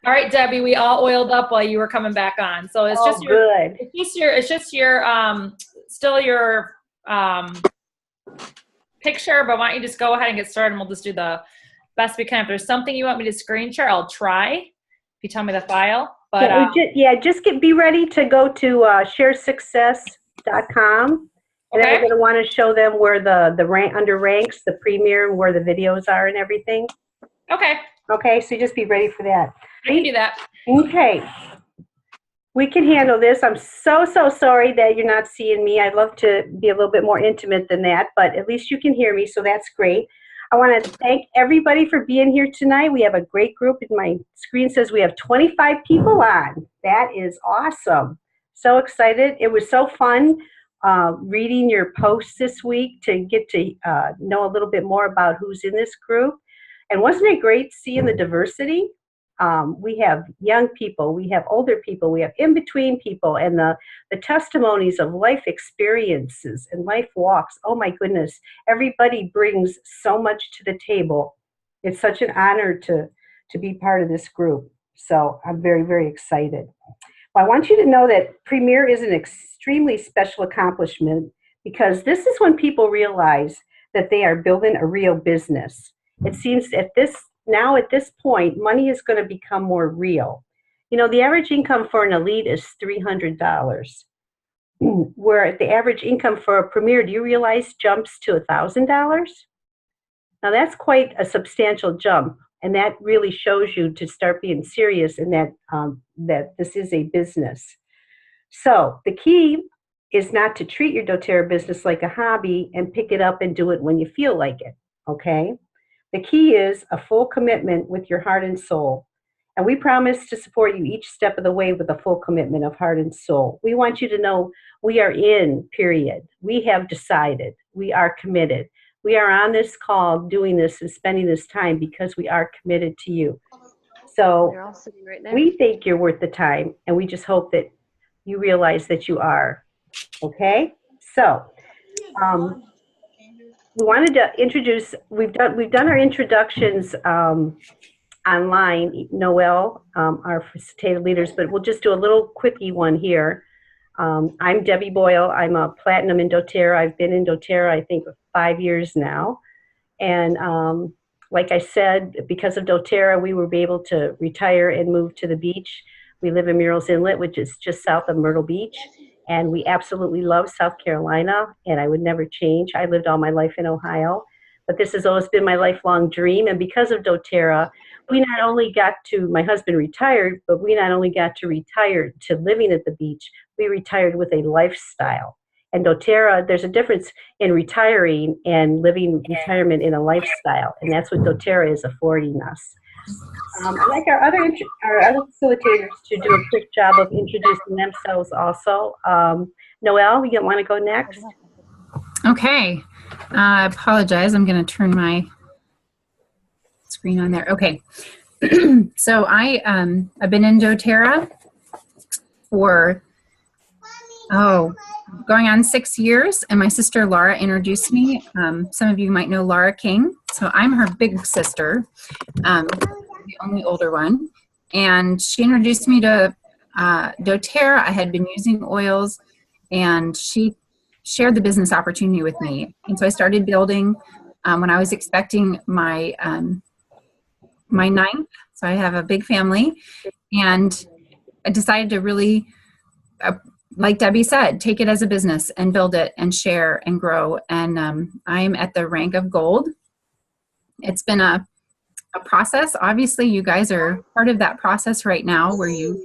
All right, Debbie, we all oiled up while you were coming back on. So it's just your, good. it's just your, still your picture, but why don't you just go ahead and get started and we'll just do the best we can. If there's something you want me to screen share, I'll try if you tell me the file. But just be ready to go to sharesuccess.com. And then we're going to want to show them where the rank under ranks, the premier, where the videos are and everything. Okay. Okay, so just be ready for that. I can do that. Okay. We can handle this. I'm so sorry that you're not seeing me. I'd love to be a little bit more intimate than that, but at least you can hear me, so that's great. I want to thank everybody for being here tonight. We have a great group. My screen says we have 25 people on. That is awesome. So excited. It was so fun reading your posts this week to get to know a little bit more about who's in this group. And wasn't it great seeing the diversity? We have young people, we have older people, we have in-between people, and the testimonies of life experiences and life walks. Oh my goodness, everybody brings so much to the table. It's such an honor to be part of this group. So I'm very, very excited. Well, I want you to know that Premier is an extremely special accomplishment because this is when people realize that they are building a real business. It seems at this point, money is going to become more real. You know, the average income for an elite is $300, where the average income for a premier, do you realize, jumps to $1,000? Now that's quite a substantial jump, and that really shows you to start being serious and that this is a business. So the key is not to treat your doTERRA business like a hobby and pick it up and do it when you feel like it, okay? The key is a full commitment with your heart and soul. And we promise to support you each step of the way with a full commitment of heart and soul. We want you to know we are in, period. We have decided. We are committed. We are on this call doing this and spending this time because we are committed to you. So They're all sitting right there. we think you're worth the time, and we just hope that you realize that you are. Okay? So, we wanted to introduce, we've done our introductions online, Noel, our facilitator leaders, but we'll just do a little quickie one here. I'm Debbie Boyle. I'm a platinum in doTERRA. I've been in doTERRA, I think, 5 years now. And like I said, because of doTERRA, we were able to retire and move to the beach. We live in Murrells Inlet, which is just south of Myrtle Beach. And we absolutely love South Carolina, and I would never change. I lived all my life in Ohio, but this has always been my lifelong dream. And because of doTERRA, we not only got to, my husband retired, but we not only got to retire to living at the beach, we retired with a lifestyle. And doTERRA, there's a difference in retiring and living retirement in a lifestyle, and that's what doTERRA is affording us. I'd like our other facilitators to do a quick job of introducing themselves also. Noelle, you want to go next? Okay. I apologize. I'm going to turn my screen on there. Okay. So I've been in doTERRA for, going on 6 years, and my sister Laura introduced me. Some of you might know Laura King. So I'm her big sister. The only older one, and she introduced me to doTERRA. I had been using oils, and she shared the business opportunity with me, and so I started building when I was expecting my my ninth. So I have a big family, and I decided to really, like Debbie said, take it as a business and build it and share and grow. And I'm at the rank of gold. It's been a process. Obviously, you guys are part of that process right now where you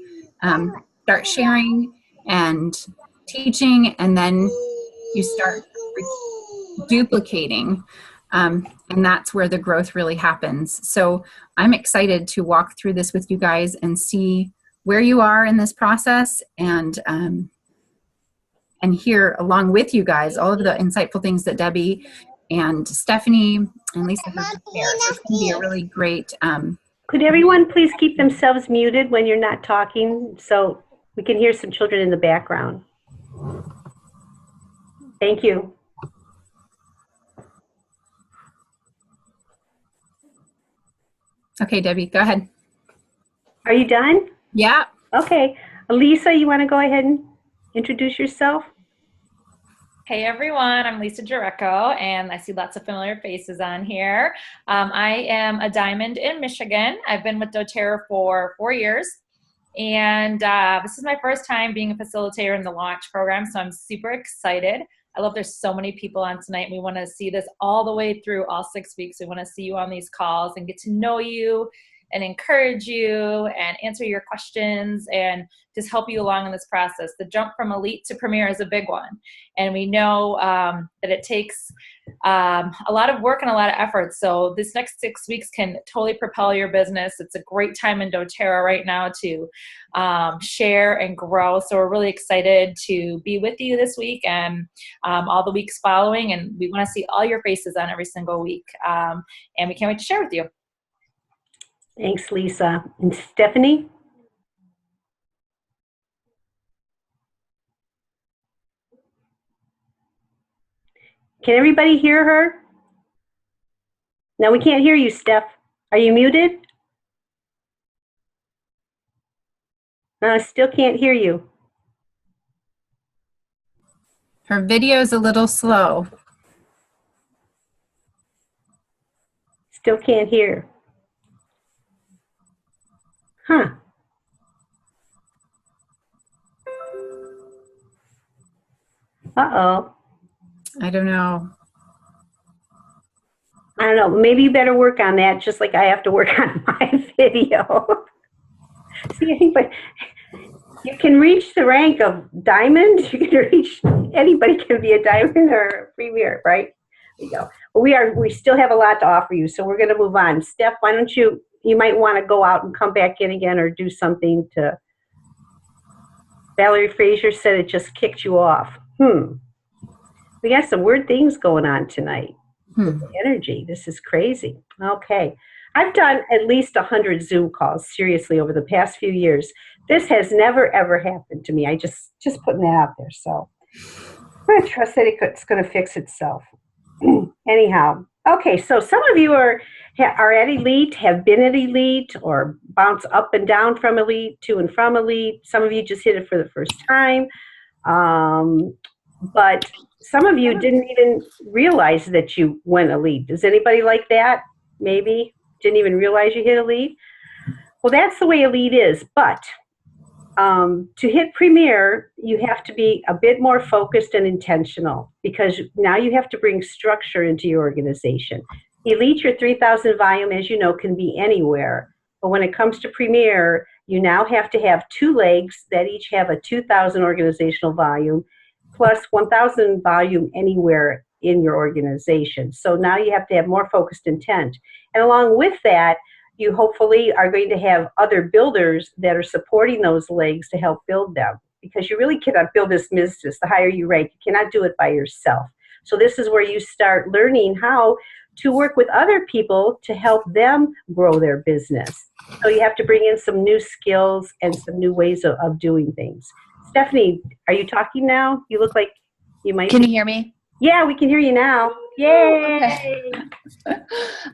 start sharing and teaching, and then you start duplicating, and that's where the growth really happens. So I'm excited to walk through this with you guys and see where you are in this process, and hear along with you guys all of the insightful things that Debbie and Stephanie and Lisa have to share. So it's going to be a really great. Could everyone please keep themselves muted when you're not talking so we can hear some children in the background? Thank you. Okay, Debbie, go ahead. Are you done? Yeah. Okay. Lisa, you want to go ahead and introduce yourself? Hey everyone, I'm Lisa Jareco, and I see lots of familiar faces on here. I am a diamond in Michigan. I've been with doTERRA for 4 years, and this is my first time being a facilitator in the launch program, so I'm super excited. I love there's so many people on tonight. We want to see this all the way through all 6 weeks. We want to see you on these calls and get to know you and encourage you and answer your questions and just help you along in this process. The jump from elite to premier is a big one. And we know that it takes a lot of work and a lot of effort. So this next 6 weeks can totally propel your business. It's a great time in doTERRA right now to share and grow. So we're really excited to be with you this week and all the weeks following. And we want to see all your faces on every single week. And we can't wait to share with you. Thanks, Lisa. And Stephanie? Can everybody hear her? No, we can't hear you, Steph. Are you muted? No, I still can't hear you. Her video is a little slow. Still can't hear. Huh. Uh-oh. I don't know. I don't know. Maybe you better work on that, just like I have to work on my video. See, anybody, you can reach the rank of diamond. You can reach, anybody can be a diamond or a premier, right? There you go. But we still have a lot to offer you, so we're going to move on. Steph, why don't you might want to go out and come back in again or do something to. Valerie Frazier said it just kicked you off. We got some weird things going on tonight. Energy. This is crazy. Okay. I've done at least 100 Zoom calls, seriously, over the past few years. This has never, ever happened to me. I just putting that out there. So I'm going to trust that it's going to fix itself. Anyhow. Okay. So some of you are at elite, have been at elite, or bounce up and down from elite, to and from elite. Some of you just hit it for the first time. But some of you didn't even realize that you went elite. Does anybody like that? Maybe didn't even realize you hit elite? Well, that's the way elite is. But to hit premier, you have to be a bit more focused and intentional, because now you have to bring structure into your organization. Elite, your 3,000 volume, as you know, can be anywhere. But when it comes to premier, you now have to have 2 legs that each have a 2,000 organizational volume, plus 1,000 volume anywhere in your organization. So now you have to have more focused intent. And along with that, you hopefully are going to have other builders that are supporting those legs to help build them, because you really cannot build this business the higher you rank. You cannot do it by yourself. So this is where you start learning how to work with other people to help them grow their business. So you have to bring in some new skills and some new ways of doing things. Stephanie, are you talking now? You look like you might. Can you hear me? Yeah, we can hear you now. Yay! Okay.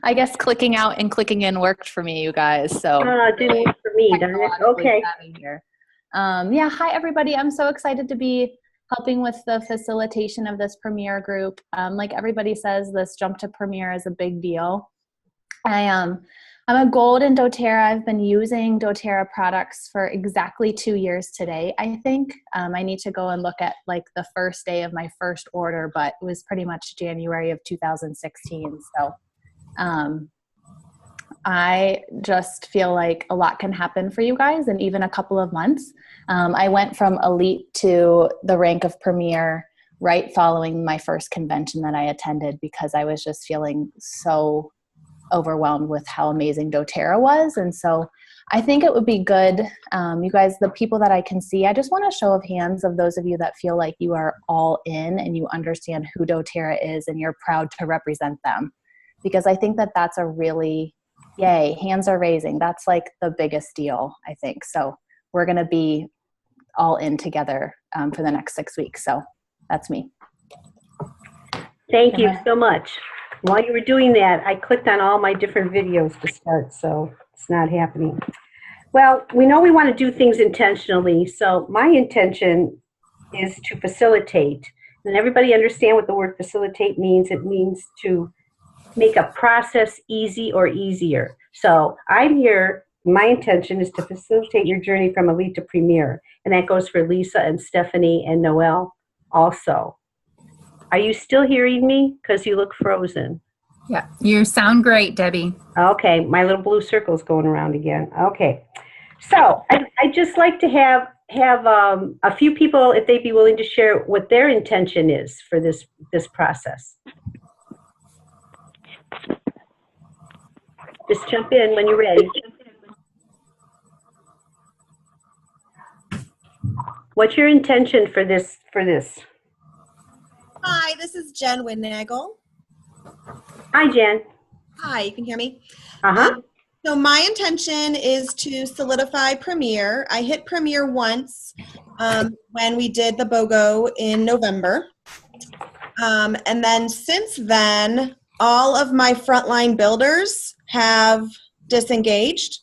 I guess clicking out and clicking in worked for me, you guys. So it didn't work for me, darn it. Okay. Here. Yeah, hi everybody. I'm so excited to be helping with the facilitation of this Premier group. Like everybody says, this jump to Premier is a big deal. I'm a gold in doTERRA. I've been using doTERRA products for exactly 2 years today, I think. I need to go and look at like the first day of my first order, but it was pretty much January of 2016. So I just feel like a lot can happen for you guys in even a couple of months. I went from elite to the rank of premier right following my first convention that I attended, because I was just feeling so overwhelmed with how amazing doTERRA was. And so I think it would be good, you guys, the people that I can see, I just want a show of hands of those of you that feel like you are all in and you understand who doTERRA is and you're proud to represent them. Because I think that that's a really, yay, hands are raising. That's like the biggest deal, I think. So we're going to be all in together for the next 6 weeks. So that's me. Thank you so much. While you were doing that, I clicked on all my different videos to start, so it's not happening. Well, we know we want to do things intentionally, so my intention is to facilitate. And everybody understand what the word facilitate means. It means to make a process easy or easier. So I'm here, my intention is to facilitate your journey from elite to premier. And that goes for Lisa and Stephanie and Noelle also. Are you still hearing me? Because you look frozen. Yeah, you sound great, Debbie. Okay, my little blue circle's going around again. Okay, so I'd just like to have a few people, if they'd be willing to share what their intention is for this process. Just jump in when you're ready. What's your intention for this? Hi, this is Jen Winnagel. Hi, Jen. Hi, you can hear me? Uh-huh. So my intention is to solidify Premier. I hit Premier once when we did the BOGO in November. And then since then, all of my frontline builders have disengaged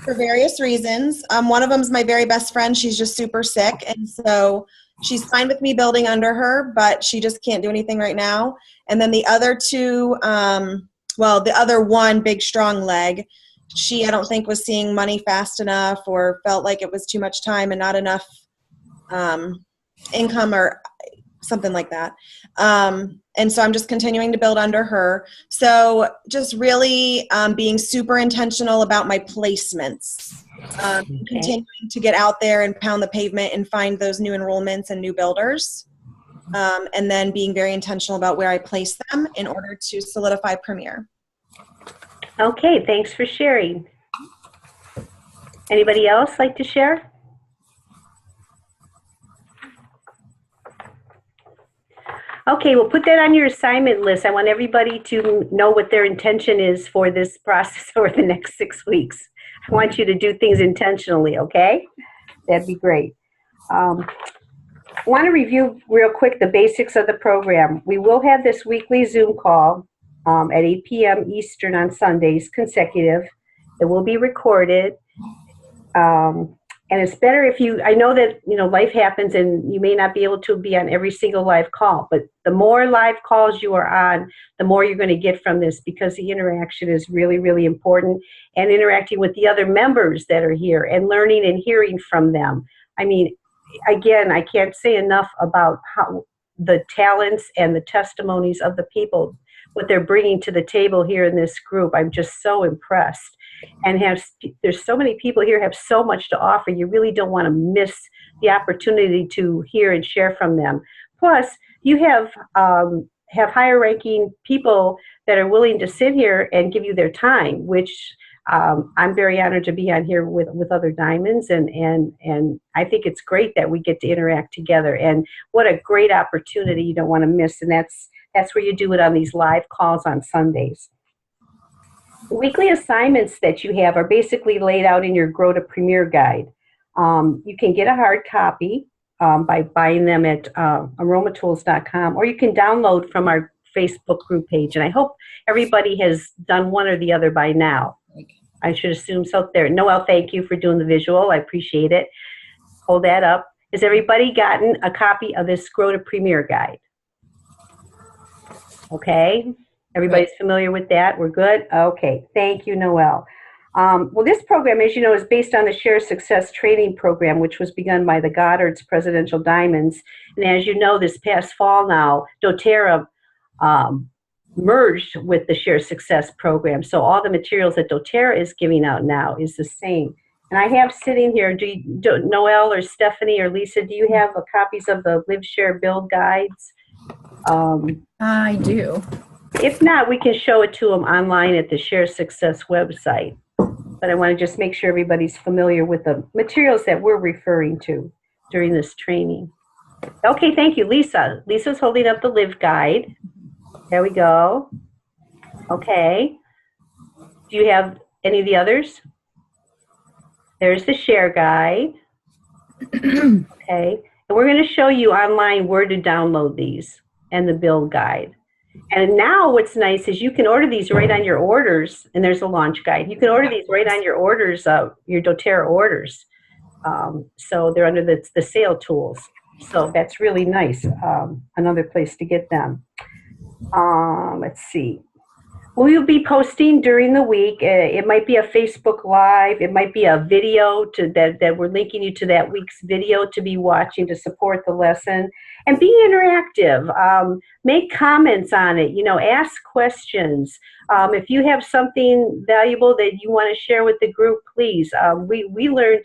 for various reasons. One of them is my very best friend. She's just super sick. And so she's fine with me building under her, but she just can't do anything right now. And then the other two, the other one, big strong leg, I don't think was seeing money fast enough or felt like it was too much time and not enough income or something like that. And so I'm just continuing to build under her. So just really being super intentional about my placements, continuing to get out there and pound the pavement and find those new enrollments and new builders. And then being very intentional about where I place them in order to solidify Premier. Okay, thanks for sharing. Anybody else like to share? Okay, we'll put that on your assignment list. I want everybody to know what their intention is for this process over the next 6 weeks. I want you to do things intentionally, okay? That'd be great. I want to review real quick the basics of the program. We will have this weekly Zoom call at 8 p.m. Eastern on Sundays, consecutive. It will be recorded. And it's better if I know that, life happens and you may not be able to be on every single live call, but the more live calls you are on, the more you're going to get from this, because the interaction is really, really important, and interacting with the other members that are here and learning and hearing from them. I mean, again, I can't say enough about how the talents and the testimonies of the people, what they're bringing to the table here in this group. I'm just so impressed. And there's so many people here have so much to offer. You really don't want to miss the opportunity to hear and share from them. Plus, you have higher ranking people that are willing to sit here and give you their time, which I'm very honored to be on here with other diamonds, and I think it's great that we get to interact together. And what a great opportunity you don't want to miss. And that's where you do it on these live calls on Sundays. Weekly assignments that you have are basically laid out in your Grow to Premier guide. You can get a hard copy by buying them at aromatools.com, or you can download from our Facebook group page. And I hope everybody has done one or the other by now. I should assume so. There, Noelle, thank you for doing the visual. I appreciate it. Hold that up. Has everybody gotten a copy of this Grow to Premier guide? Okay. Everybody's familiar with that? We're good? Okay. Thank you, Noelle. Well, this program, as you know, is based on the Share Success Training Program, which was begun by the Goddard's Presidential Diamonds. And as you know, this past fall now, doTERRA merged with the Share Success Program. So all the materials that doTERRA is giving out now is the same. And I have sitting here, Noelle or Stephanie or Lisa, do you have copies of the Live, Share, Build guides? I do. If not, we can show it to them online at the Share Success website. But I want to just make sure everybody's familiar with the materials that we're referring to during this training. Okay, thank you, Lisa. Lisa's holding up the Live guide. There we go. Okay. Do you have any of the others? There's the Share guide. Okay. And we're going to show you online where to download these and the Build guide. And now what's nice is you can order these right on your orders, and there's a launch guide. You can order these right on your orders, your doTERRA orders. So they're under the sale tools. So that's really nice. Another place to get them. Let's see. We'll be posting during the week. It might be a Facebook Live. It might be a video that we're linking you to that week's video to be watching to support the lesson. And be interactive. Make comments on it. Ask questions. If you have something valuable that you want to share with the group, please. We learned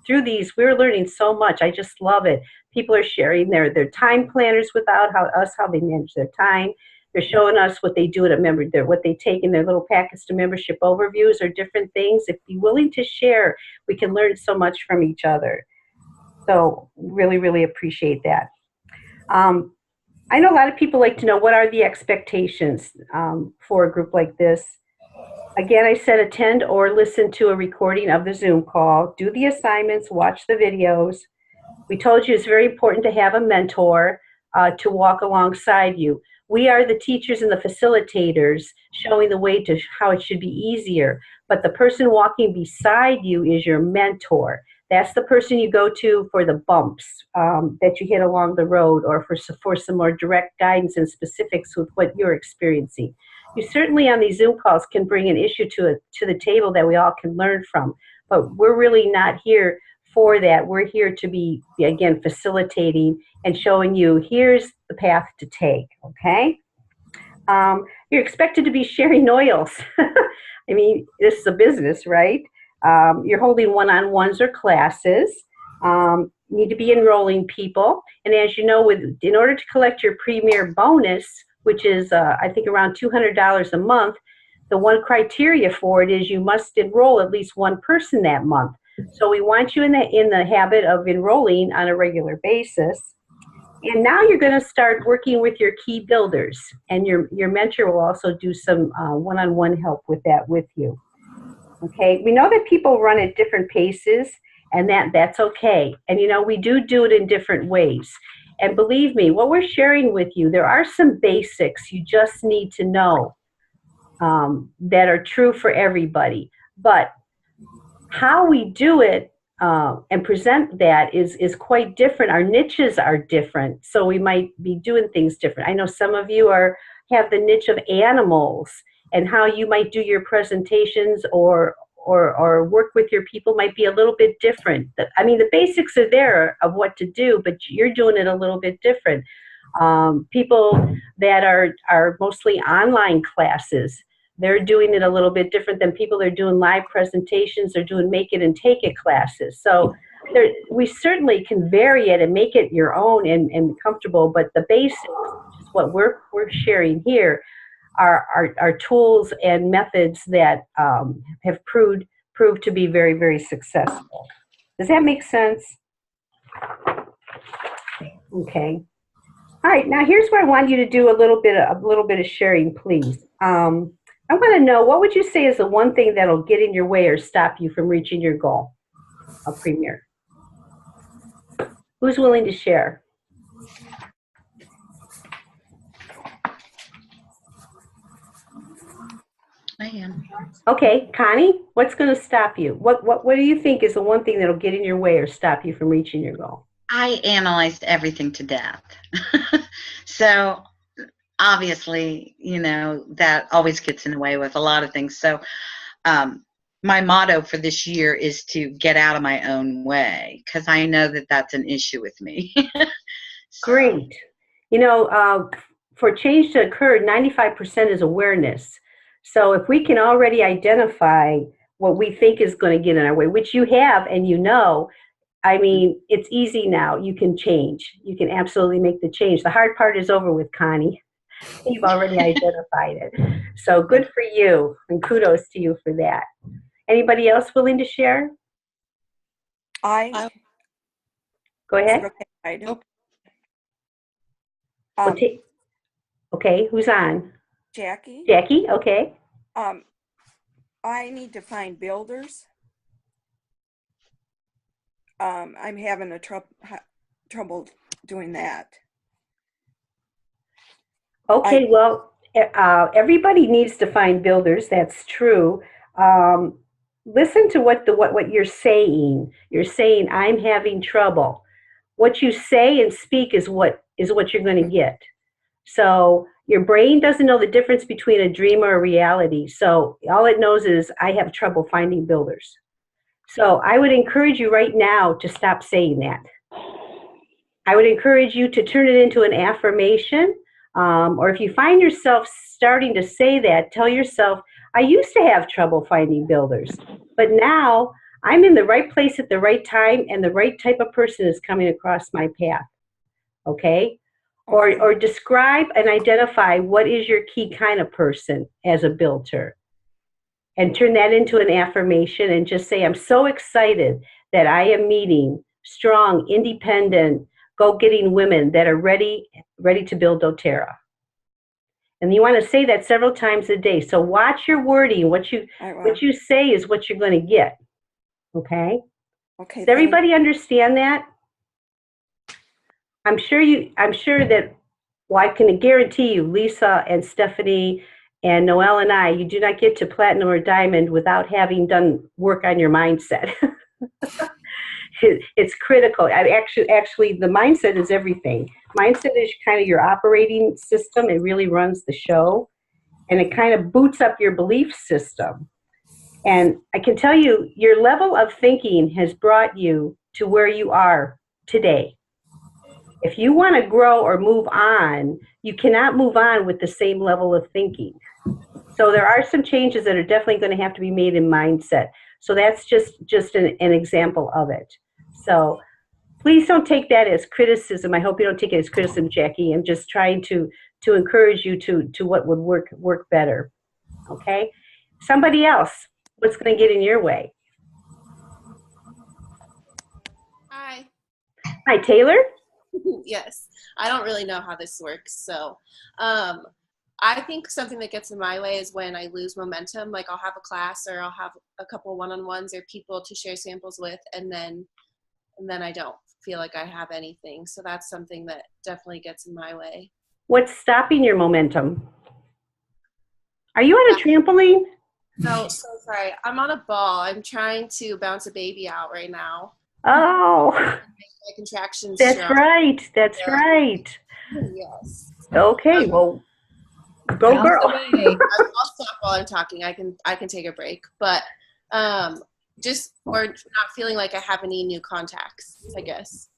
through these. We're learning so much. I just love it. People are sharing their time planners without how they manage their time. They're showing us what they do at a member, what they take in their little packets to membership overviews or different things. If you're willing to share, we can learn so much from each other. So really, really appreciate that. I know a lot of people like to know what are the expectations for a group like this. Again, I said attend or listen to a recording of the Zoom call, do the assignments, watch the videos. We told you it's very important to have a mentor to walk alongside you. We are the teachers and the facilitators showing the way to how it should be easier. But the person walking beside you is your mentor. That's the person you go to for the bumps that you hit along the road, or for some more direct guidance and specifics with what you're experiencing. You certainly on these Zoom calls can bring an issue to the table that we all can learn from. But we're really not here for that. We're here to be, again, facilitating and showing you here's the path to take, okay? You're expected to be sharing oils. I mean, this is a business, right? You're holding one-on-ones or classes. You need to be enrolling people. And as you know, in order to collect your Premier bonus, which is, I think, around $200 a month, the one criteria for it is you must enroll at least one person that month. So we want you in the habit of enrolling on a regular basis. And now you're going to start working with your key builders, and your mentor will also do some one-on-one help with that with you. Okay, we know that people run at different paces, and that's okay. And we do it in different ways. And believe me, what we're sharing with you, there are some basics you just need to know that are true for everybody. But how we do it and present that is quite different. Our niches are different, so we might be doing things different. I know some of you have the niche of animals, and how you might do your presentations or work with your people might be a little bit different. I mean, the basics are there of what to do, but you're doing it a little bit different. People that are mostly online classes, they're doing it a little bit different than people that are doing live presentations or doing make it and take it classes. So we certainly can vary it and make it your own and comfortable, but the basics, which is what we're sharing here, are tools and methods that have proved to be very, very successful. Does that make sense? Okay. All right. Now here's what I want you to do a little bit of sharing, please. I want to know, what would you say is the one thing that'll get in your way or stop you from reaching your goal of Premier? Who's willing to share? I am. Okay, Connie, what's going to stop you? What do you think is the one thing that'll get in your way or stop you from reaching your goal? I analyzed everything to death. So obviously, that always gets in the way with a lot of things. So my motto for this year is to get out of my own way, because I know that that's an issue with me. Great. For change to occur, 95% is awareness. So if we can already identify what we think is going to get in our way, which you have and I mean, it's easy now. You can change. You can absolutely make the change. The hard part is over with, Connie. You've already identified it. So good for you, and kudos to you for that. Anybody else willing to share? I Go ahead. I do. Okay, who's on? Jackie. Jackie, okay. I need to find builders. I'm having trouble doing that. Okay, well, everybody needs to find builders. That's true. Um, Listen to what you're saying. You're saying, "I'm having trouble." What you say and speak is what you're going to get. So your brain doesn't know the difference between a dream or a reality. So all it knows is, "I have trouble finding builders." So I would encourage you right now to stop saying that. I would encourage you to turn it into an affirmation. Or if you find yourself starting to say that, tell yourself, "I used to have trouble finding builders, but now I'm in the right place at the right time and the right type of person is coming across my path." Okay? Or describe and identify what is your key kind of person as a builder, and turn that into an affirmation and just say, "I'm so excited that I am meeting strong, independent, go-getting women that are ready to build doTERRA." And you want to say that several times a day. So watch your wording. What you say is what you're going to get. Okay? Okay. Does everybody understand that? I'm sure that, well, I can guarantee you, Lisa and Stephanie and Noelle and I, you do not get to platinum or diamond without having done work on your mindset. It's critical. Actually, the mindset is everything. Mindset is kind of your operating system. It really runs the show, and it kind of boots up your belief system. And I can tell you, your level of thinking has brought you to where you are today. If you want to grow or move on, you cannot move on with the same level of thinking. So there are some changes that are definitely going to have to be made in mindset. So that's just an example of it. So please don't take that as criticism. I hope you don't take it as criticism, Jackie. I'm just trying to encourage you to what would work better. Okay? Somebody else, what's going to get in your way? Hi. Hi, Taylor. Yes, I don't really know how this works. So I think something that gets in my way is when I lose momentum. Like I'll have a class or I'll have a couple one-on-ones or people to share samples with, and then I don't feel like I have anything. So that's something that definitely gets in my way. What's stopping your momentum? Are you on a trampoline? No, so sorry. I'm on a ball. I'm trying to bounce a baby out right now. Oh, My contractions. that's strong. right. That's right. Yes. Okay, well, go girl. I'll stop while I'm talking. I can take a break, but just or not feeling like I have any new contacts, I guess.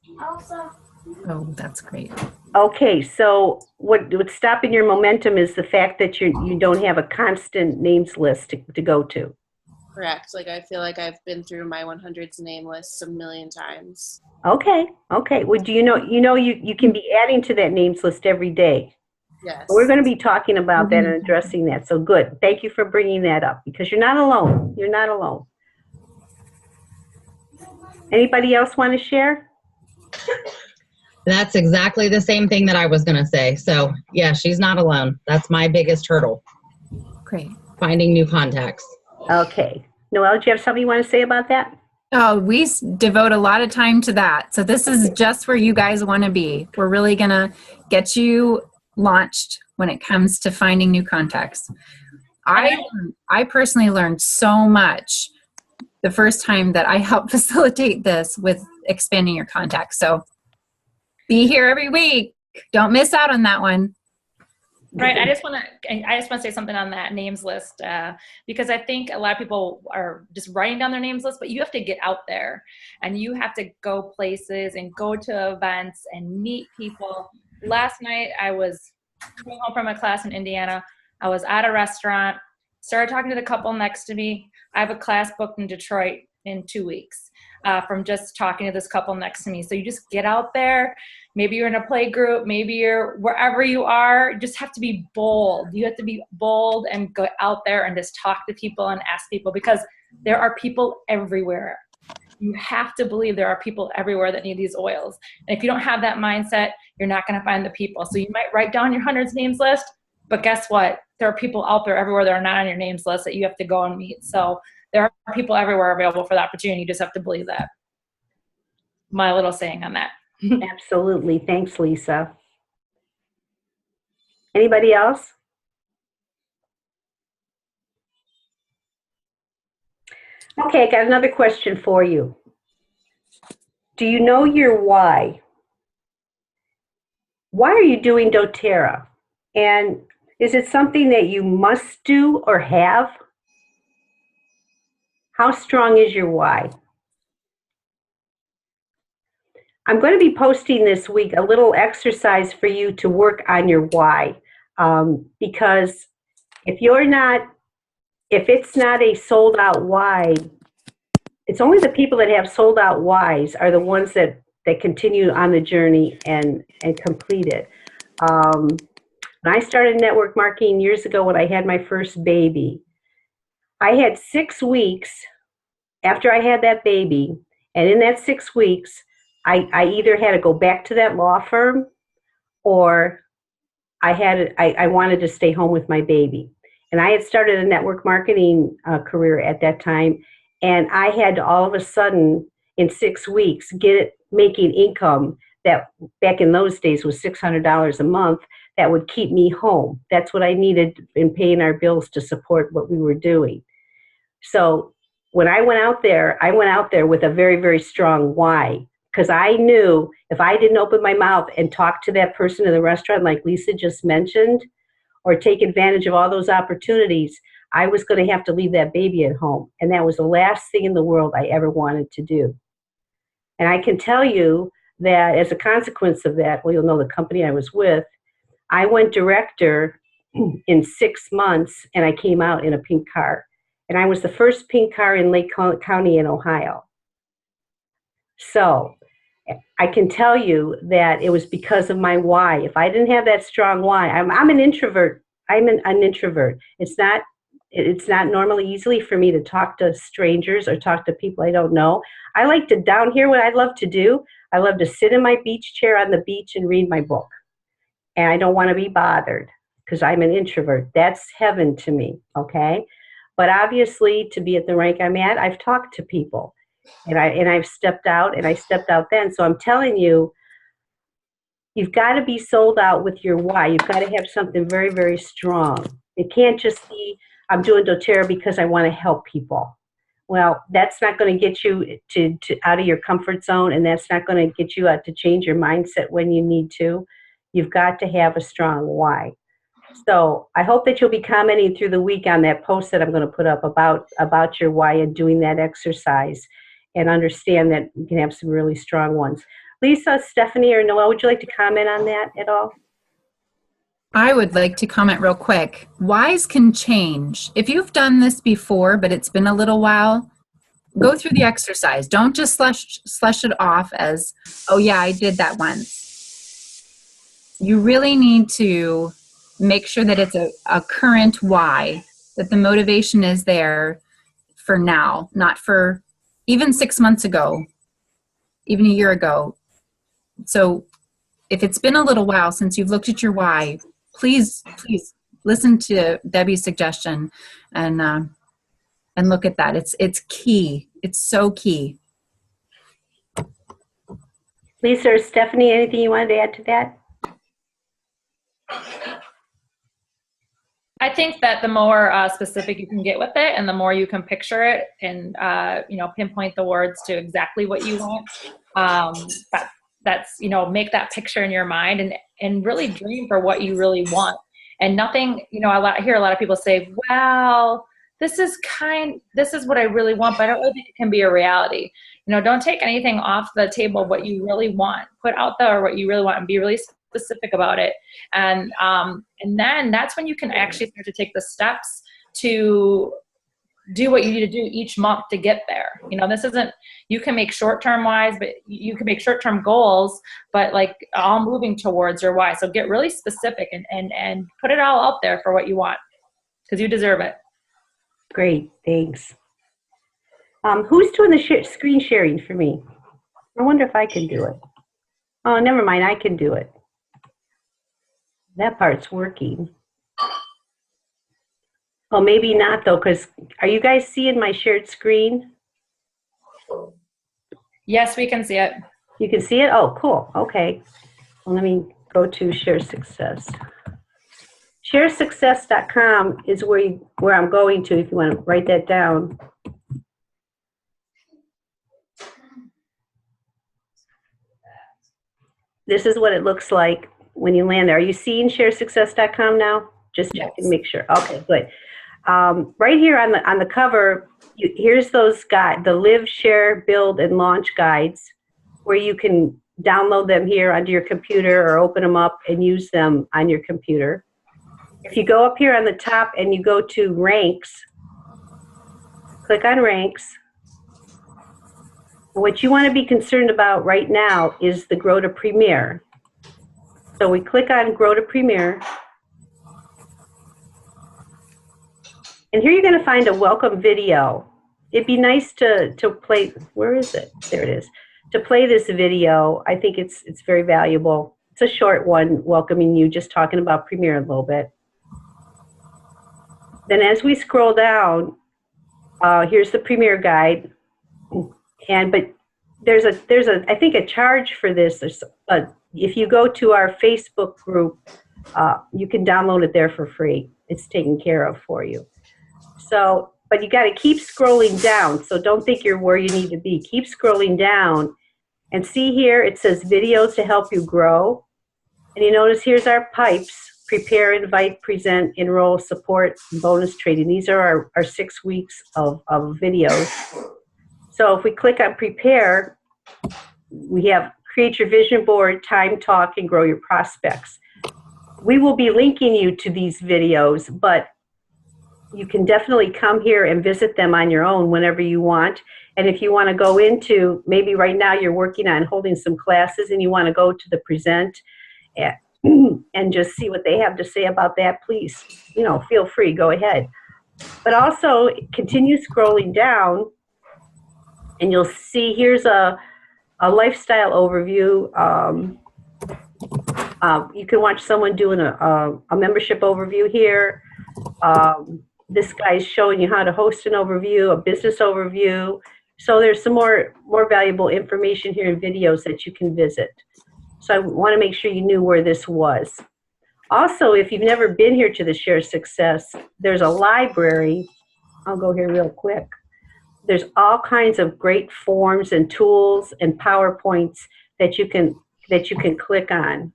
Oh, that's great. Okay, so what's stopping your momentum is the fact that you don't have a constant names list to go to. Correct. Like I feel like I've been through my 100s name lists a million times. Okay. Well, do you know you can be adding to that names list every day. Yes. We're going to be talking about that and addressing that. So good. Thank you for bringing that up because you're not alone. You're not alone. Anybody else want to share? That's exactly the same thing that I was going to say. So yeah, she's not alone. That's my biggest hurdle. Great. Finding new contacts. Okay. Noelle, do you have something you want to say about that? Oh, we devote a lot of time to that. So this is just where you guys want to be. We're really going to get you launched when it comes to finding new contacts. I personally learned so much the first time that I helped facilitate this with expanding your contacts. So be here every week. Don't miss out on that one. Right. I just want to say something on that names list because I think a lot of people are just writing down their names list, but you have to get out there and you have to go places and go to events and meet people. Last night I was coming home from a class in Indiana. I was at a restaurant, started talking to the couple next to me. I have a class booked in Detroit in 2 weeks from just talking to this couple next to me. So you just get out there. Maybe you're in a play group. Maybe you're wherever you are. You just have to be bold. You have to be bold and go out there and just talk to people and ask people because there are people everywhere. You have to believe there are people everywhere that need these oils. And if you don't have that mindset, you're not going to find the people. So you might write down your hundreds names list, but guess what? There are people out there everywhere that are not on your names list that you have to go and meet. So there are people everywhere available for the opportunity. You just have to believe that. My little saying on that. Absolutely. Thanks, Lisa. Anybody else? Okay, I got another question for you. Do you know your why? Why are you doing doTERRA? And is it something that you must do or have? How strong is your why? I'm going to be posting this week a little exercise for you to work on your why. Because if it's not a sold out why, it's only the people that have sold out whys are the ones that continue on the journey and complete it. When I started network marketing years ago when I had my first baby, I had 6 weeks after I had that baby, and in that 6 weeks, I either had to go back to that law firm or I wanted to stay home with my baby. And I had started a network marketing career at that time, and I had to all of a sudden, in 6 weeks, making income that back in those days was $600 a month that would keep me home. That's what I needed in paying our bills to support what we were doing. So when I went out there with a very, very strong why, because I knew if I didn't open my mouth and talk to that person in the restaurant like Lisa just mentioned, or take advantage of all those opportunities, I was going to have to leave that baby at home. And that was the last thing in the world I ever wanted to do. And I can tell you that as a consequence of that, well, you'll know the company I was with, I went director in 6 months, and I came out in a pink car. And I was the first pink car in Lake County in Ohio. So I can tell you that it was because of my why. If I didn't have that strong why, I'm an introvert. I'm an introvert. It's not normally easily for me to talk to strangers or talk to people I don't know. I like to, down here, what I love to do, I love to sit in my beach chair on the beach and read my book. And I don't want to be bothered because I'm an introvert. That's heaven to me, okay? But obviously, to be at the rank I'm at, I've talked to people. And I've stepped out, and I stepped out then. So I'm telling you, you've got to be sold out with your why. You've got to have something very, very strong. It can't just be, I'm doing doTERRA because I want to help people. Well, that's not going to get you to out of your comfort zone, and that's not going to get you out to change your mindset when you need to. You've got to have a strong why. So I hope that you'll be commenting through the week on that post that I'm going to put up about your why and doing that exercise, and understand that you can have some really strong ones. Lisa, Stephanie, or Noelle, would you like to comment on that at all? I would like to comment real quick. Whys can change. If you've done this before, but it's been a little while, go through the exercise. Don't just slush it off as, oh yeah, I did that once. You really need to make sure that it's a current why, that the motivation is there for now, not for even 6 months ago, even a year ago. So if it's been a little while since you've looked at your why, please listen to Debbie's suggestion and look at that. It's key. It's so key. Lisa or Stephanie, anything you wanted to add to that? I think that the more specific you can get with it, and the more you can picture it, and pinpoint the words to exactly what you want. That's make that picture in your mind, and really dream for what you really want. And nothing, I hear a lot of people say, "Well, this is what I really want," but I don't really think it can be a reality. Don't take anything off the table. What you really want, put out there what you really want, and be really specific about it. And then that's when you can actually start to take the steps to do what you need to do each month to get there. This isn't, you can make short-term whys, but you can make short-term goals, but like all moving towards your why. So get really specific and put it all out there for what you want, because you deserve it. Great, thanks. Who's doing the screen sharing for me? I wonder if I can do it. Oh, never mind, I can do it. That part's working. Oh, maybe not though, because are you guys seeing my shared screen? Yes, we can see it. You can see it? Oh, cool. Okay. Well, let me go to share success. ShareSuccess.com is where I'm going to if you want to write that down. This is what it looks like when you land there. Are you seeing ShareSuccess.com now? Just check and make sure. Okay, good. Right here on the cover, here's those guides, the Live, Share, Build, and Launch guides, where you can download them here onto your computer or open them up and use them on your computer. If you go up here on the top and you go to Ranks, click on Ranks. What you want to be concerned about right now is the Grow to Premier. So we click on Grow to Premier. And here you're going to find a welcome video. It'd be nice to play, where is it? There it is. To play this video, I think it's very valuable. It's a short one, welcoming you, just talking about Premier a little bit. Then as we scroll down, here's the Premier guide. But there's I think a charge for this. If you go to our Facebook group, you can download it there for free. It's taken care of for you. So, but you got to keep scrolling down. So don't think you're where you need to be. Keep scrolling down and see here it says videos to help you grow. And you notice here's our pipes: prepare, invite, present, enroll, support, bonus training. These are our 6 weeks of videos. So if we click on prepare, we have create your vision board, time talk, and grow your prospects. We will be linking you to these videos, but you can definitely come here and visit them on your own whenever you want. And if you want to go into, maybe right now you're working on holding some classes and you want to go to the present and just see what they have to say about that, please, feel free, go ahead. But also continue scrolling down and you'll see here's a lifestyle overview. You can watch someone doing a membership overview here. This guy's showing you how to host an overview, a business overview. So there's some more valuable information here in videos that you can visit. So I want to make sure you knew where this was. Also, if you've never been here to the Share Success, there's a library. I'll go here real quick. There's all kinds of great forms and tools and PowerPoints that you can click on.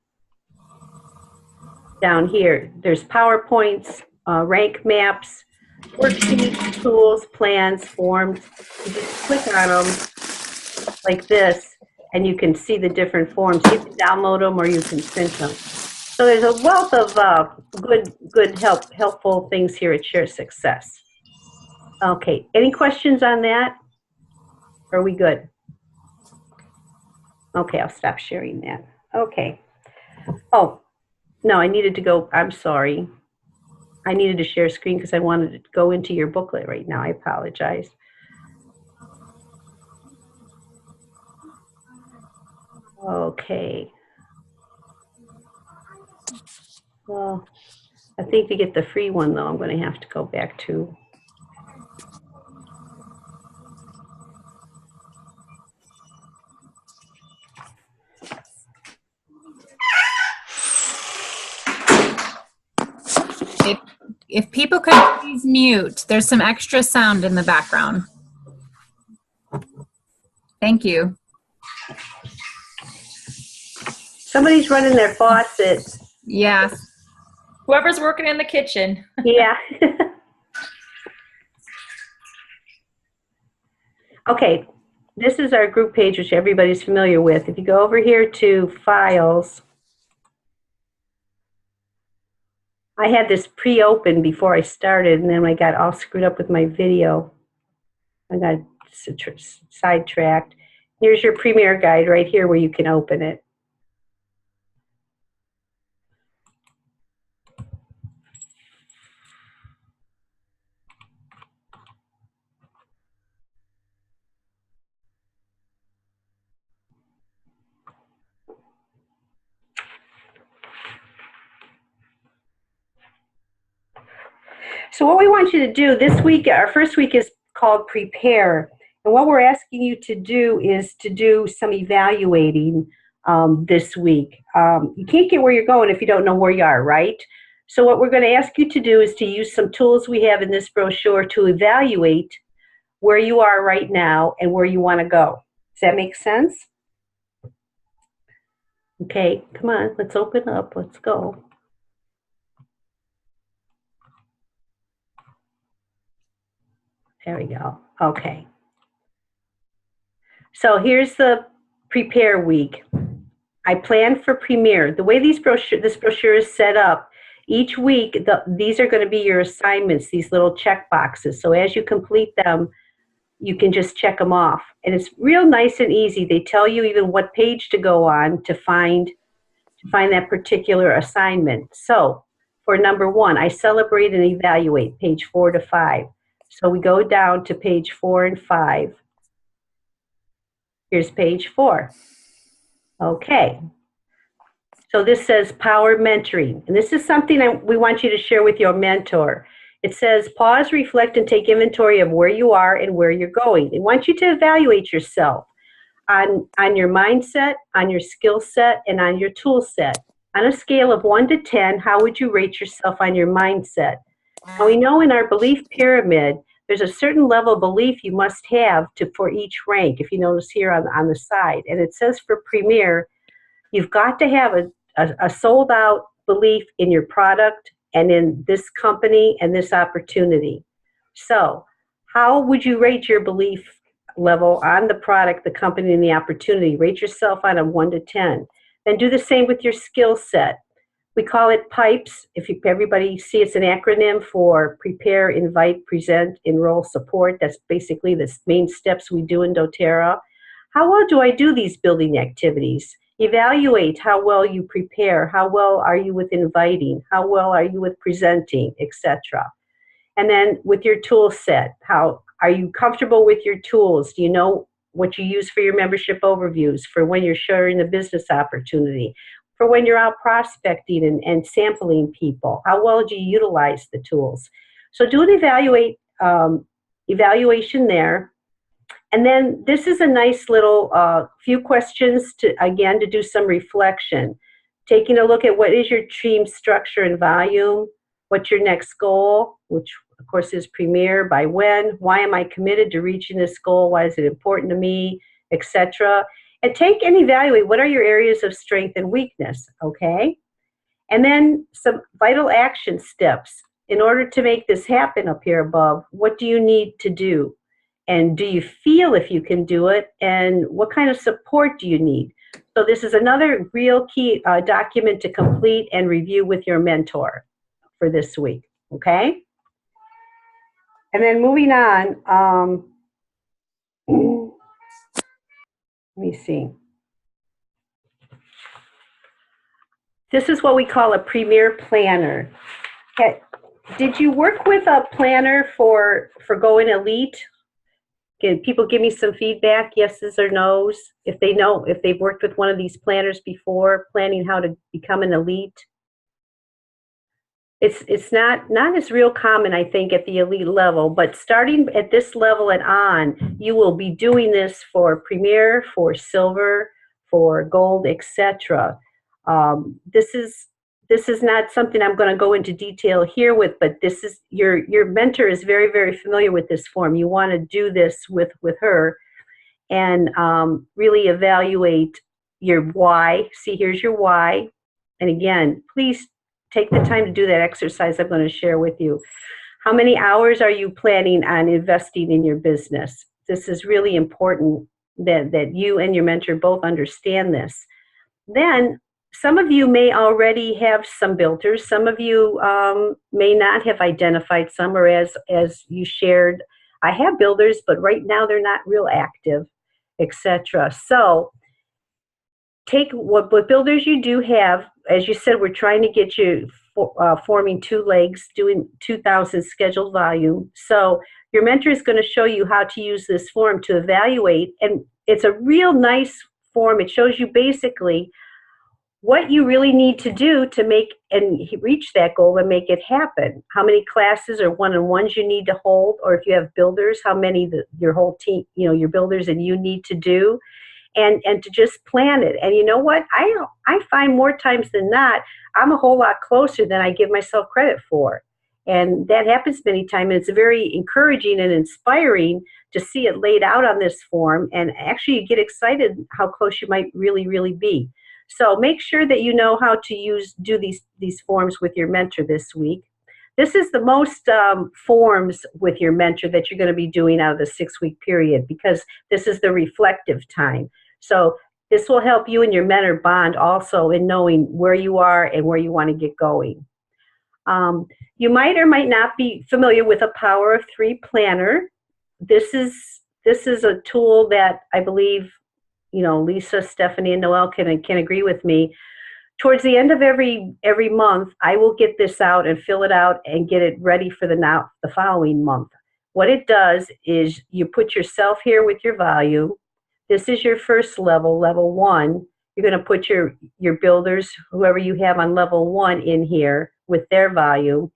Down here, there's PowerPoints, rank maps, worksheets, tools, plans, forms. You just click on them like this, and you can see the different forms. You can download them or you can print them. So there's a wealth of good helpful things here at Share Success. Okay, any questions on that? Are we good? Okay, I'll stop sharing that. Okay. Oh, no, I needed to go, I'm sorry. I needed to share screen because I wanted to go into your booklet right now. I apologize. Okay. Well, I think to get the free one, though, I'm going to have to go back to. If people could please mute, there's some extra sound in the background. Thank you. Somebody's running their faucet. Yes. Whoever's working in the kitchen. Yeah. Okay, this is our group page, which everybody's familiar with. If you go over here to Files, I had this pre-opened before I started, and then I got all screwed up with my video. I got sidetracked. Here's your Premier guide right here where you can open it. So what we want you to do this week, our first week is called Prepare. And what we're asking you to do is to do some evaluating this week. You can't get where you're going if you don't know where you are, right? So what we're going to ask you to do is to use some tools we have in this brochure to evaluate where you are right now and where you want to go. Does that make sense? Okay, come on, let's open up. Let's go. There we go. Okay. So here's the prepare week. I plan for Premier. The way this brochure is set up, each week, these are going to be your assignments, these little check boxes. So as you complete them, you can just check them off. And it's real nice and easy. They tell you even what page to go on to find that particular assignment. So for number 1, I celebrate and evaluate, page 4 to 5. So we go down to page 4 and 5. Here's page 4. Okay. So this says power mentoring. And this is something we want you to share with your mentor. It says pause, reflect, and take inventory of where you are and where you're going. They want you to evaluate yourself on your mindset, on your skill set, and on your tool set. On a scale of 1 to 10, how would you rate yourself on your mindset? Now we know in our belief pyramid, there's a certain level of belief you must have for each rank, if you notice here on the side. And it says for Premier, you've got to have a sold out belief in your product and in this company and this opportunity. So how would you rate your belief level on the product, the company, and the opportunity? Rate yourself on a 1 to 10. Then do the same with your skill set. We call it PIPES. If everybody see, it's an acronym for prepare, invite, present, enroll, support. That's basically the main steps we do in doTERRA. How well do I do these building activities? Evaluate how well you prepare. How well are you with inviting? How well are you with presenting, etc. And then with your tool set, how are you comfortable with your tools? Do you know what you use for your membership overviews, for when you're sharing a business opportunity, for when you're out prospecting and sampling people? How well do you utilize the tools? So do an evaluation there. And then this is a nice little few questions to do some reflection. Taking a look at what is your team structure and volume, what's your next goal, which of course is Premier, by when, why am I committed to reaching this goal, why is it important to me, etc. And take and evaluate what are your areas of strength and weakness, okay? And then some vital action steps. In order to make this happen up here above, what do you need to do? And do you feel if you can do it? And what kind of support do you need? So this is another real key document to complete and review with your mentor for this week, okay? And then moving on, let me see. This is what we call a Premier planner. Did you work with a planner for going elite? Can people give me some feedback, yeses or nos, if they've worked with one of these planners before, planning how to become an elite? It's not as real common, I think, at the elite level, but starting at this level and on, you will be doing this for Premier, for Silver, for Gold, etc. This is not something I'm going to go into detail here with, but this is your mentor is very, very familiar with this form. You want to do this with her and really evaluate your why. See, here's your why. And again, please take the time to do that exercise I'm going to share with you. How many hours are you planning on investing in your business? This is really important that you and your mentor both understand this. Then some of you may already have some builders. Some of you may not have identified some, or as you shared, I have builders, but right now they're not real active, etc. So take what builders you do have. As you said, we're trying to get you forming 2 legs, doing 2,000 scheduled volume. So your mentor is going to show you how to use this form to evaluate, and it's a real nice form. It shows you basically what you really need to do to make and reach that goal and make it happen. How many classes or one-on-ones you need to hold, or if you have builders, how many your whole team, your builders and you need to do. and to just plan it. And you know what? I find more times than not, I'm a whole lot closer than I give myself credit for. And that happens many times. And it's very encouraging and inspiring to see it laid out on this form. And actually, you get excited how close you might really, really be. So make sure that you know how to do these forms with your mentor this week. This is the most forms with your mentor that you're going to be doing out of the 6-week period, because this is the reflective time. So this will help you and your mentor bond also in knowing where you are and where you want to get going. You might or might not be familiar with a Power of 3 planner. This is a tool that I believe, Lisa, Stephanie, and Noelle can agree with me. Towards the end of every month, I will get this out and fill it out and get it ready for the following month. What it does is you put yourself here with your value. This is your first level, level 1. You're going to put your builders, whoever you have on level 1, in here with their value.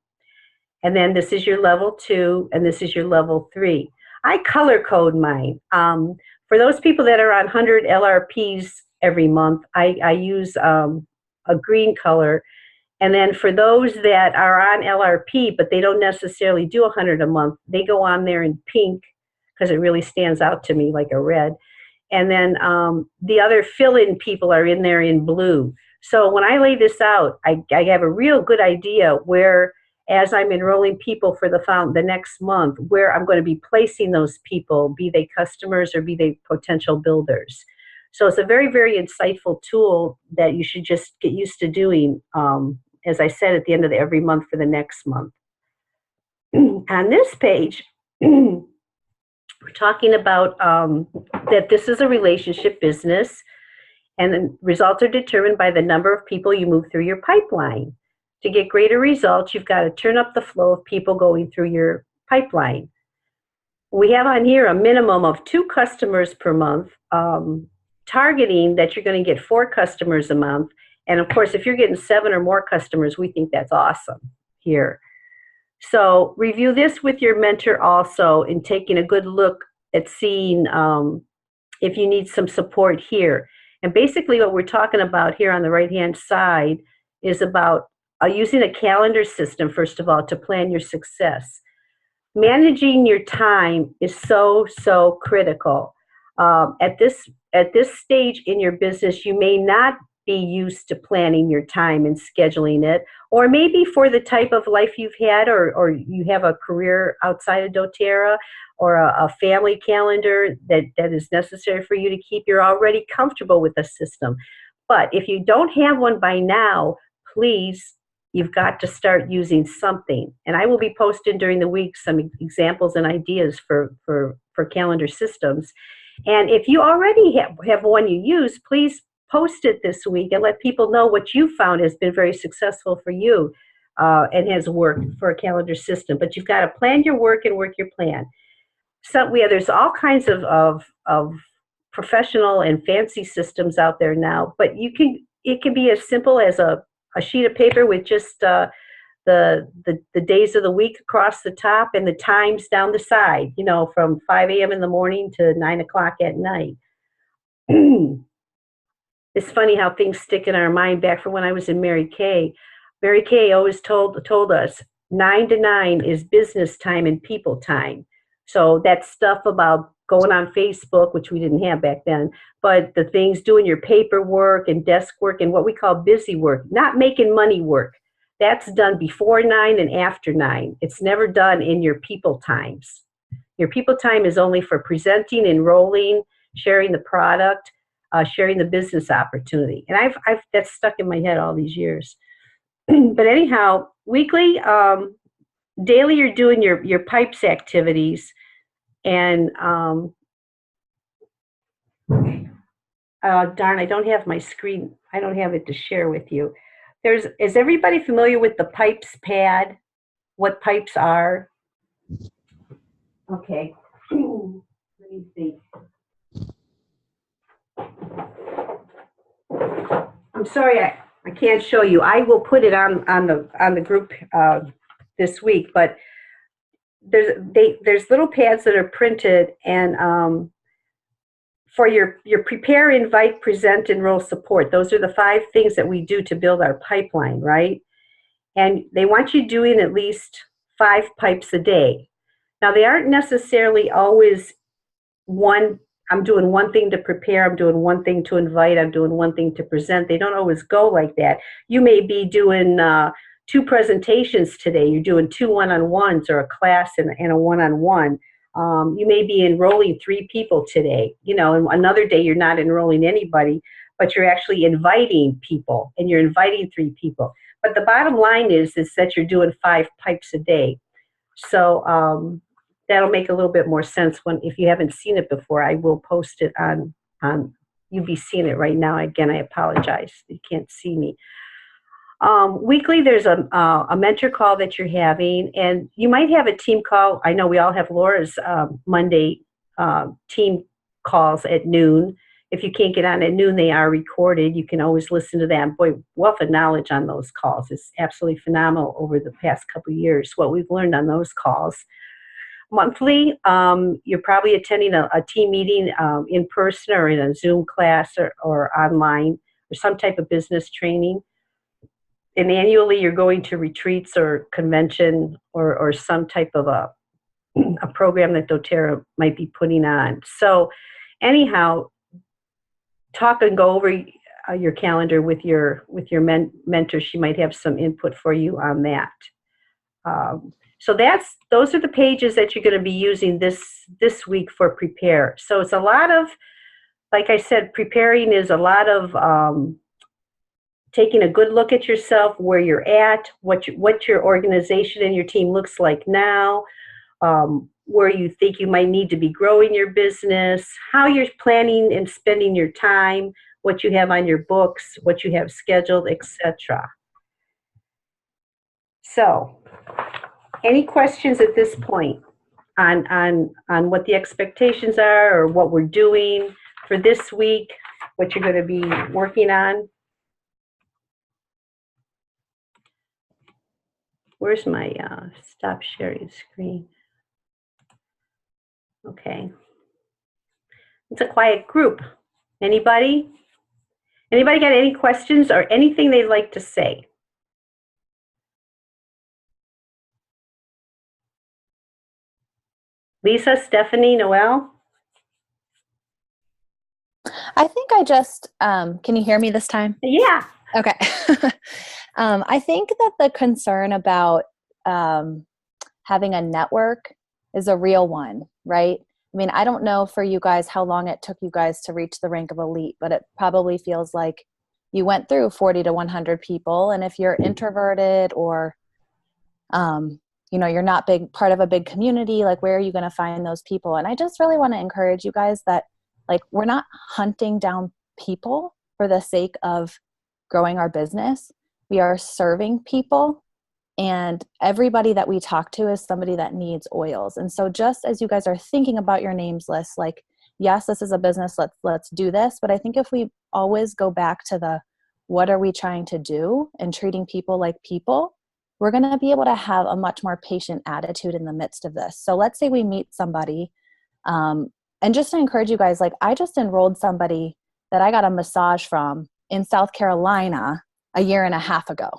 And then this is your level 2, and this is your level 3. I color code mine. For those people that are on 100 LRPs every month, I use a green color. And then for those that are on LRP, but they don't necessarily do 100 a month, they go on there in pink because it really stands out to me like a red. And then the other fill-in people are in there in blue. So when I lay this out, I have a real good idea where, as I'm enrolling people for the next month, where I'm going to be placing those people, be they customers or be they potential builders. So it's a very, very insightful tool that you should just get used to doing, as I said, at the end of every month for the next month. On this page, we're talking about that this is a relationship business, and the results are determined by the number of people you move through your pipeline. To get greater results, you've got to turn up the flow of people going through your pipeline. We have on here a minimum of 2 customers per month, targeting that you're going to get 4 customers a month. And of course, if you're getting 7 or more customers, we think that's awesome here. So review this with your mentor also, and taking a good look at seeing if you need some support here. And basically what we're talking about here on the right-hand side is about using a calendar system, first of all, to plan your success. Managing your time is so, so critical. At this stage in your business, you may not be used to planning your time and scheduling it, or maybe for the type of life you've had, or you have a career outside of doTERRA, or a family calendar that is necessary for you to keep. You're already comfortable with the system. But if you don't have one by now, please, you've got to start using something. And I will be posting during the week some examples and ideas for calendar systems. And if you already have one you use, please post it this week and let people know what you found has been very successful for you and has worked for a calendar system. But you've got to plan your work and work your plan. So there's all kinds of professional and fancy systems out there now, but it can be as simple as a sheet of paper with just the days of the week across the top and the times down the side, from 5 a.m. in the morning to 9 o'clock at night. It's funny how things stick in our mind. Back from when I was in Mary Kay. Mary Kay always told us 9 to 9 is business time and people time. So that stuff about going on Facebook, which we didn't have back then, but the things doing your paperwork and desk work and what we call busy work, not making money work, that's done before 9 and after 9. It's never done in your people times. Your people time is only for presenting, enrolling, sharing the product, sharing the business opportunity. And I've that's stuck in my head all these years. But anyhow, weekly, daily, you're doing your pipes activities, and darn, I don't have my screen. I don't have it to share with you. Is everybody familiar with the pipes pad? What pipes are? Okay. Let me see. I'm sorry, I can't show you. I will put it on the group this week, but there's little pads that are printed, and for your prepare, invite, present, enroll, support. Those are the 5 things that we do to build our pipeline, right? And they want you doing at least 5 pipes a day. Now, they aren't necessarily always I'm doing one thing to prepare, I'm doing one thing to invite, I'm doing one thing to present. They don't always go like that. You may be doing 2 presentations today. You're doing 2 one-on-ones or a class and a one-on-one. You may be enrolling 3 people today. You know, and another day you're not enrolling anybody, but you're actually inviting people, and you're inviting 3 people. But the bottom line is that you're doing 5 pipes a day. So that'll make a little bit more sense if you haven't seen it before. I will post it on you'll be seeing it right now. Again, I apologize. You can't see me. Weekly, there's a mentor call that you're having, and you might have a team call. I know we all have Laura's Monday team calls at noon. If you can't get on at noon, they are recorded. You can always listen to them. Boy, wealth of knowledge on those calls. It's absolutely phenomenal over the past couple of years, what we've learned on those calls. Monthly, you're probably attending a team meeting in person or in a Zoom class or online or some type of business training. And annually, you're going to retreats or convention or some type of a program that doTERRA might be putting on. So anyhow, talk and go over your calendar with your mentor. She might have some input for you on that. So those are the pages that you're going to be using this week for prepare. So it's a lot of, like I said, preparing is a lot of taking a good look at yourself, where you're at, what your organization and your team looks like now, where you think you might need to be growing your business, how you're planning and spending your time, what you have on your books, what you have scheduled, etc. So, any questions at this point on what the expectations are or what we're doing for this week, what you're going to be working on? Where's my stop sharing screen? Okay. It's a quiet group. Anybody? Anybody got any questions or anything they'd like to say? Lisa, Stephanie, Noelle? I think I just, can you hear me this time? Yeah. Okay. I think that the concern about having a network is a real one, right? I mean, I don't know for you guys how long it took you guys to reach the rank of elite, but it probably feels like you went through 40 to 100 people. And if you're introverted or, you're not part of a big community, like where are you going to find those people? And I just really want to encourage you guys that like, we're not hunting down people for the sake of growing our business. We are serving people, and everybody that we talk to is somebody that needs oils. And so just as you guys are thinking about your names list, like, yes, this is a business, let's do this. But I think if we always go back to what are we trying to do and treating people like people, we're going to be able to have a much more patient attitude in the midst of this. So let's say we meet somebody, and just to encourage you guys, like I just enrolled somebody that I got a massage from in South Carolina a year and a half ago.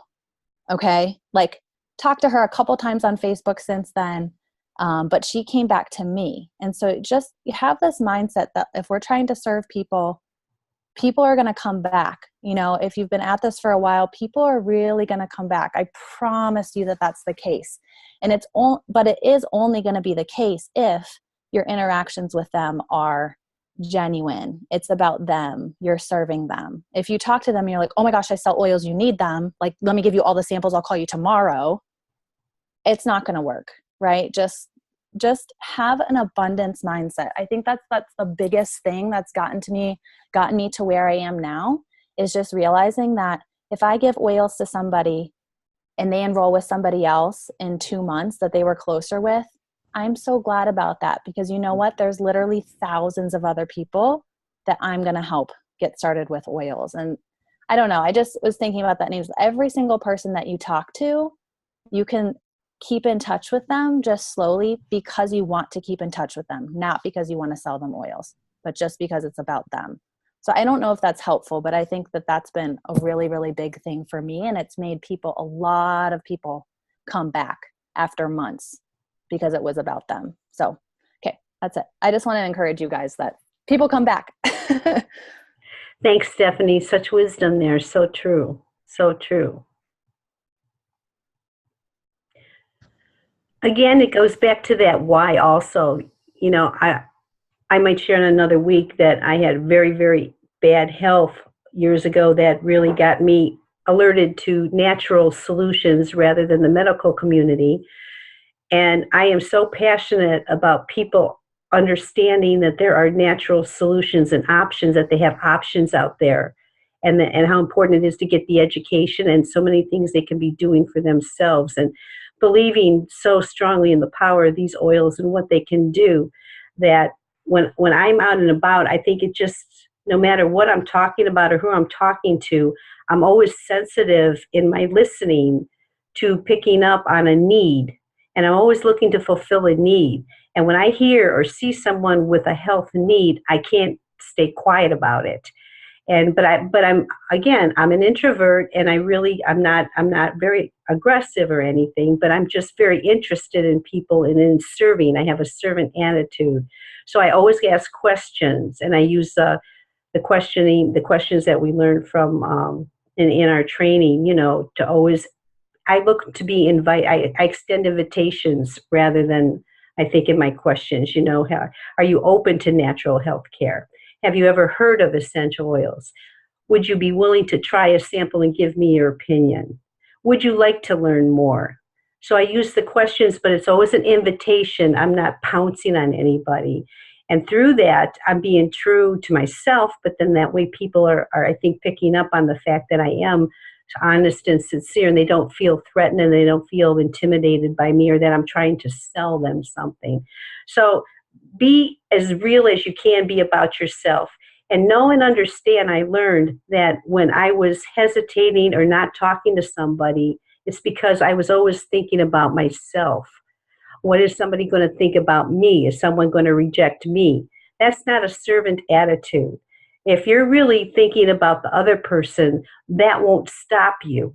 Okay. Like talked to her a couple times on Facebook since then. But she came back to me. And so just you have this mindset that if we're trying to serve people, people are going to come back. If you've been at this for a while, people are really going to come back. I promise you that that's the case. And but it is only going to be the case if your interactions with them are genuine. It's about them. You're serving them. If you talk to them and you're like, oh my gosh, I sell oils, you need them. Like, let me give you all the samples. I'll call you tomorrow. It's not going to work, right? Just have an abundance mindset. I think that's the biggest thing that's gotten me to where I am now, is just realizing that if I give oils to somebody and they enroll with somebody else in 2 months that they were closer with, I'm so glad about that, because you know what? There's literally thousands of other people that I'm going to help get started with oils. And I don't know. I just was thinking about that news. Every single person that you talk to, you can keep in touch with them just slowly because you want to keep in touch with them, not because you want to sell them oils. but just because it's about them. So I don't know if that's helpful, but I think that that's been a really, really big thing for me. And it's made a lot of people come back after months because it was about them. So, okay, that's it. I just want to encourage you guys that people come back. Thanks, Stephanie. Such wisdom there. So true. So true. Again, it goes back to that why also. You know, I might share in another week that I had very, very bad health years ago that really got me alerted to natural solutions rather than the medical community. And I am so passionate about people understanding that there are natural solutions and options, that they have options out there, and how important it is to get the education and so many things they can be doing for themselves, and believing so strongly in the power of these oils and what they can do, that when I'm out and about, I think it just, no matter what I'm talking about or who I'm talking to, I'm always sensitive in my listening to picking up on a need. And I'm always looking to fulfill a need. And when I hear or see someone with a health need, I can't stay quiet about it. But I'm an introvert, and I'm not very aggressive or anything, but I'm just very interested in people and in serving. I have a servant attitude. So I always ask questions, and I use the questions that we learned from in our training, you know, to always, I look to be I extend invitations rather than, I think, in my questions, you know, are you open to natural health care? Have you ever heard of essential oils? Would you be willing to try a sample and give me your opinion? Would you like to learn more? So I use the questions, but it's always an invitation. I'm not pouncing on anybody. And through that, I'm being true to myself, but then that way people are, I think, picking up on the fact that I am honest and sincere, and they don't feel threatened and they don't feel intimidated by me or that I'm trying to sell them something. So be as real as you can be about yourself. And know and understand, I learned that when I was hesitating or not talking to somebody, it's because I was always thinking about myself. What is somebody going to think about me? Is someone going to reject me? That's not a servant attitude. If you're really thinking about the other person, that won't stop you,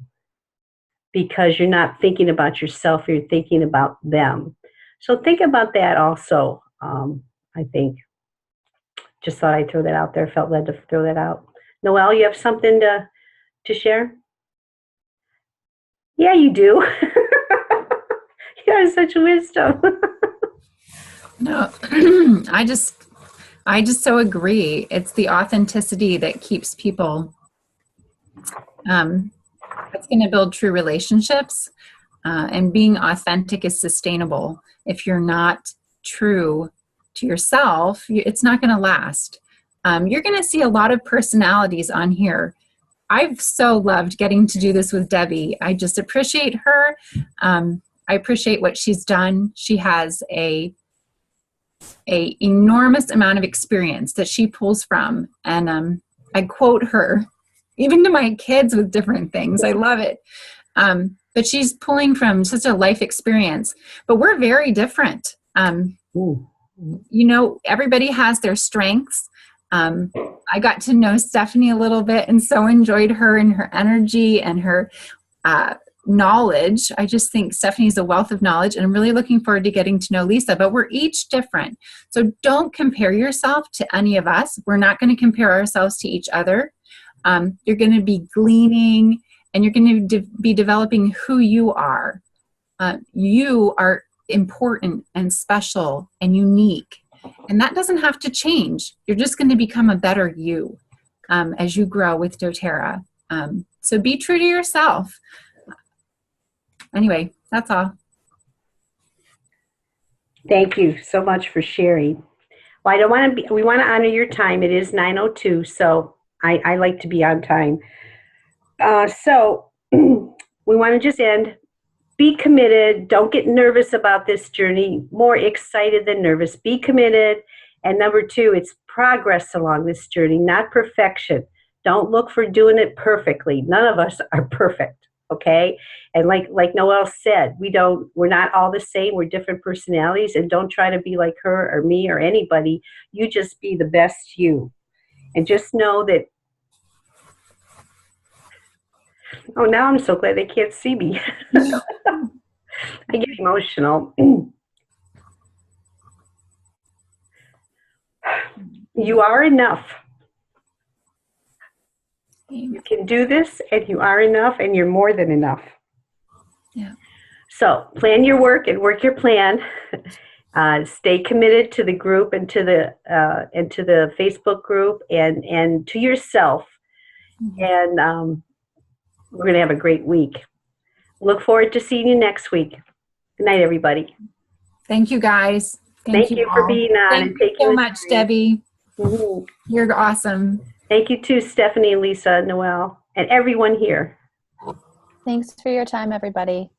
because you're not thinking about yourself, you're thinking about them. So think about that also, I think. Just thought I'd throw that out there, felt led to throw that out. Noelle, you have something to share? Yeah, you do. You have such wisdom. No, I just so agree. It's the authenticity that keeps people, it's going to build true relationships, and being authentic is sustainable. If you're not true to yourself, it's not going to last. You're going to see a lot of personalities on here. I've so loved getting to do this with Debbie. I just appreciate her. I appreciate what she's done. She has a enormous amount of experience that she pulls from, and I quote her even to my kids with different things. I love it. But she's pulling from such a life experience. But we're very different. You know, everybody has their strengths. I got to know Stephanie a little bit and so enjoyed her and her energy and her knowledge. I just think Stephanie's a wealth of knowledge, and I'm really looking forward to getting to know Lisa, but we're each different. So don't compare yourself to any of us. We're not going to compare ourselves to each other. You're going to be gleaning, and you're going to be developing who you are. You are important and special and unique, and that doesn't have to change. You're just going to become a better you as you grow with doTERRA. So be true to yourself. Anyway, that's all. Thank you so much for sharing. Well, we want to honor your time. It is 9:02, so I like to be on time. So we want to just end. Be committed. Don't get nervous about this journey. More excited than nervous. Be committed. And number 2, it's progress along this journey, not perfection. Don't look for doing it perfectly. None of us are perfect. okay? And like Noelle said, we're not all the same. We're different personalities, and don't try to be like her or me or anybody. You just be the best you. And just know that, oh, now I'm so glad they can't see me. I get emotional. You are enough. You can do this, and you are enough, and you're more than enough. Yeah. So plan your work and work your plan. Stay committed to the group and to the Facebook group and to yourself. Mm-hmm. And we're going to have a great week. Look forward to seeing you next week. Good night, everybody. Thank you, guys. Thank you for being on. Thank you so much, Debbie. Mm-hmm. You're awesome. Thank you too, Stephanie, Lisa, Noelle, and everyone here. Thanks for your time, everybody.